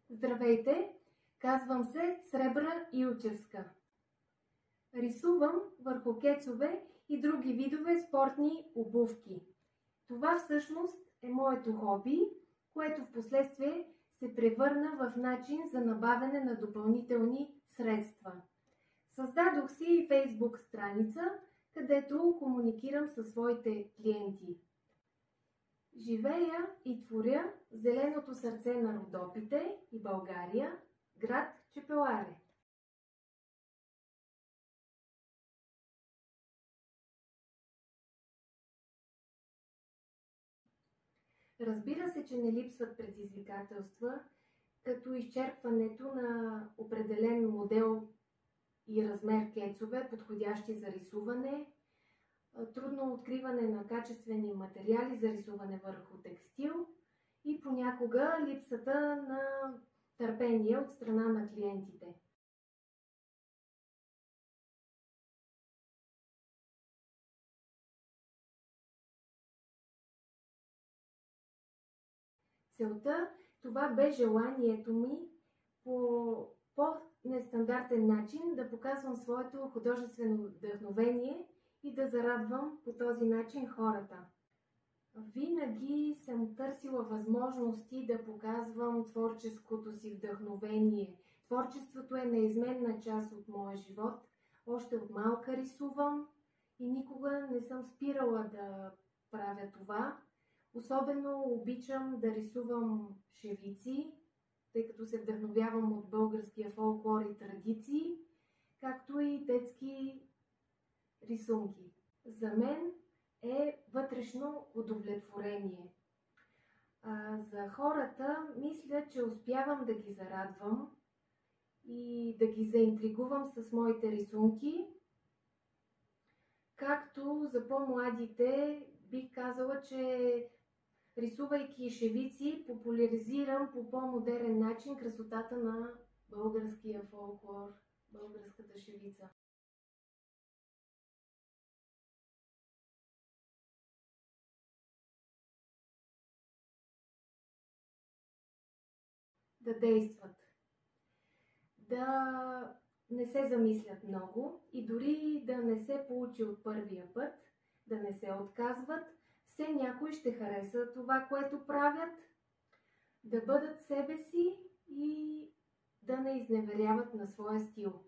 Здравейте! Казвам се Сребра Илчевска. Рисувам върху кецове и други видове спортни обувки. Това всъщност е моето хоби, което в последствие се превърна в начин за набавяне на допълнителни средства. Създадох си и Facebook страница, където комуникирам със своите клиенти. Живея и творя в зеленото сърце на Родопите и България, град Чепеларе. Разбира се, че не липсват предизвикателства, като изчерпването на определен модел и размер кецове, подходящи за рисуване, трудно откриване на качествени материали за рисуване върху текстил и понякога липсата на търпение от страна на клиентите. Целта това бе желанието ми по по-нестандартен начин да показвам своето художествено вдъхновение и да зарадвам по този начин хората. Винаги съм търсила възможности да показвам творческото си вдъхновение. Творчеството е неизменна част от моя живот. Още от малка рисувам и никога не съм спирала да правя това. Особено обичам да рисувам шевици, тъй като се вдъхновявам от българския фолклор и традиции, както и детски рисунки. За мен е вътрешно удовлетворение. За хората мисля, че успявам да ги зарадвам и да ги заинтригувам с моите рисунки. Както за по-младите бих казала, че рисувайки шевици, популяризирам по по-модерен начин красотата на българския фолклор, българската шевица. Да действат, да не се замислят много и дори да не се получи от първия път, да не се отказват, все някой ще хареса това, което правят, да бъдат себе си и да не изневеряват на своя стил.